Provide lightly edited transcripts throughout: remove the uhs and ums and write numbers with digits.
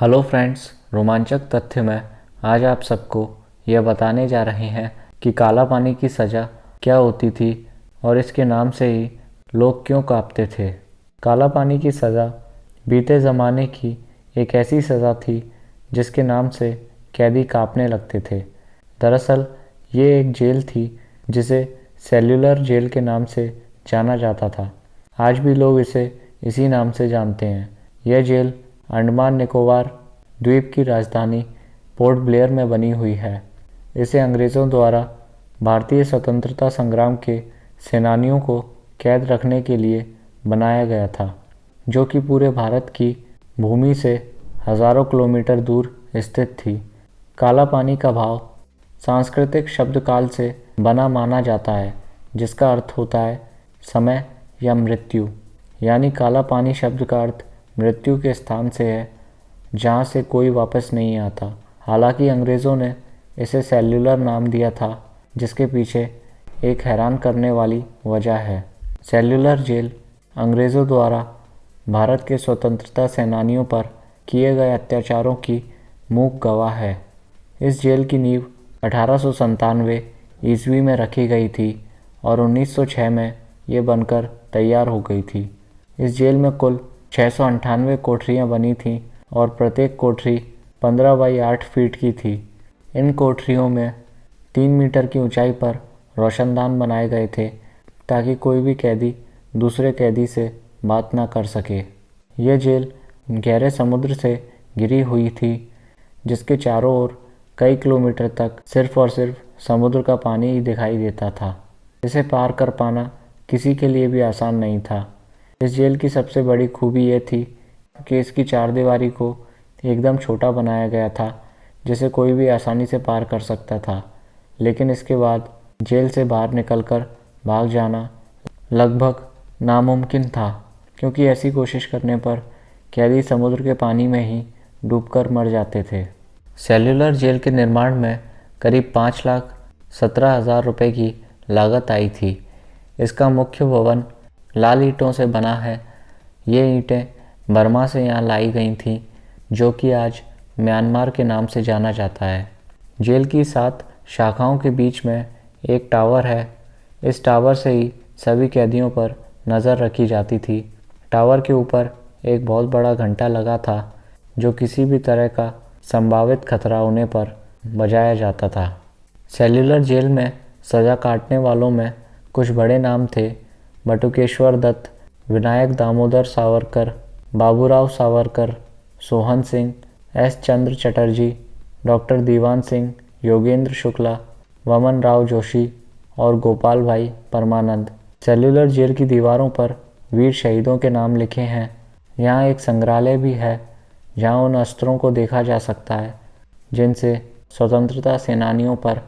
Hello friends, रोमांचक तथ्य में आज आप सबको यह बताने जा रहे हैं कि काला पानी की सज़ा क्या होती थी और इसके नाम से ही लोग क्यों कांपते थे। काला पानी की सज़ा बीते ज़माने की एक ऐसी सज़ा थी जिसके नाम से कैदी कांपने लगते थे। दरअसल ये एक जेल थी जिसे सेल्युलर जेल के नाम से जाना जाता था। आज भी लोग इसे इसी नाम से जानते हैं। यह जेल अंडमान निकोबार द्वीप की राजधानी पोर्ट ब्लेयर में बनी हुई है। इसे अंग्रेज़ों द्वारा भारतीय स्वतंत्रता संग्राम के सेनानियों को कैद रखने के लिए बनाया गया था, जो कि पूरे भारत की भूमि से हज़ारों किलोमीटर दूर स्थित थी। काला पानी का भाव सांस्कृतिक शब्दकाल से बना माना जाता है, जिसका अर्थ होता है समय या मृत्यु। यानी काला पानी शब्द का अर्थ मृत्यु के स्थान से है, जहाँ से कोई वापस नहीं आता। हालांकि अंग्रेज़ों ने इसे सेल्युलर नाम दिया था, जिसके पीछे एक हैरान करने वाली वजह है। सेल्युलर जेल अंग्रेज़ों द्वारा भारत के स्वतंत्रता सेनानियों पर किए गए अत्याचारों की मूक गवाह है। इस जेल की नींव 1897 ईस्वी में रखी गई थी और 1906 में ये बनकर तैयार हो गई थी। इस जेल में कुल 698 कोठरियाँ बनी थीं और प्रत्येक कोठरी 15 बाई 8 फीट की थी। इन कोठरियों में 3 मीटर की ऊंचाई पर रोशनदान बनाए गए थे ताकि कोई भी कैदी दूसरे कैदी से बात ना कर सके। यह जेल गहरे समुद्र से घिरी हुई थी, जिसके चारों ओर कई किलोमीटर तक सिर्फ और सिर्फ समुद्र का पानी ही दिखाई देता था। इसे पार कर पाना किसी के लिए भी आसान नहीं था। इस जेल की सबसे बड़ी खूबी यह थी कि इसकी चारदीवारी को एकदम छोटा बनाया गया था, जिसे कोई भी आसानी से पार कर सकता था। लेकिन इसके बाद जेल से बाहर निकलकर भाग जाना लगभग नामुमकिन था, क्योंकि ऐसी कोशिश करने पर कैदी समुद्र के पानी में ही डूबकर मर जाते थे। सेल्युलर जेल के निर्माण में करीब 5,17,000 रुपये की लागत आई थी। इसका मुख्य भवन लाल ईंटों से बना है। ये ईंटें बर्मा से यहाँ लाई गई थीं, जो कि आज म्यांमार के नाम से जाना जाता है। जेल की 7 शाखाओं के बीच में एक टावर है। इस टावर से ही सभी कैदियों पर नज़र रखी जाती थी। टावर के ऊपर एक बहुत बड़ा घंटा लगा था, जो किसी भी तरह का संभावित खतरा होने पर बजाया जाता था। सेल्युलर जेल में सज़ा काटने वालों में कुछ बड़े नाम थे: बटुकेश्वर दत्त, विनायक दामोदर सावरकर, बाबूराव सावरकर, सोहन सिंह, एस चंद्र चटर्जी, डॉक्टर दीवान सिंह, योगेंद्र शुक्ला, वमन राव जोशी और गोपाल भाई परमानंद। सेल्युलर जेल की दीवारों पर वीर शहीदों के नाम लिखे हैं। यहाँ एक संग्रहालय भी है, जहाँ उन अस्त्रों को देखा जा सकता है जिनसे स्वतंत्रता सेनानियों पर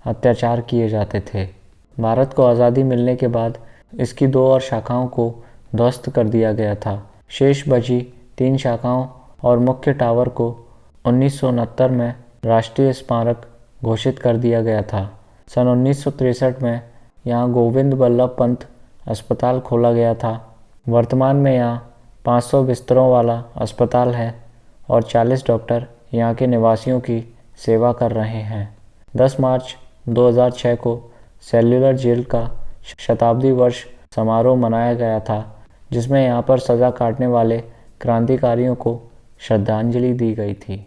अत्याचार किए जाते थे। भारत को आज़ादी मिलने के बाद इसकी 2 और शाखाओं को ध्वस्त कर दिया गया था। शेष बची 3 शाखाओं और मुख्य टावर को 1969 में राष्ट्रीय स्मारक घोषित कर दिया गया था। सन 1963 में यहाँ गोविंद बल्लभ पंत अस्पताल खोला गया था। वर्तमान में यहाँ 500 बिस्तरों वाला अस्पताल है और 40 डॉक्टर यहाँ के निवासियों की सेवा कर रहे हैं। 10 मार्च 2006 को सेल्युलर जेल का शताब्दी वर्ष समारोह मनाया गया था, जिसमें यहाँ पर सज़ा काटने वाले क्रांतिकारियों को श्रद्धांजलि दी गई थी।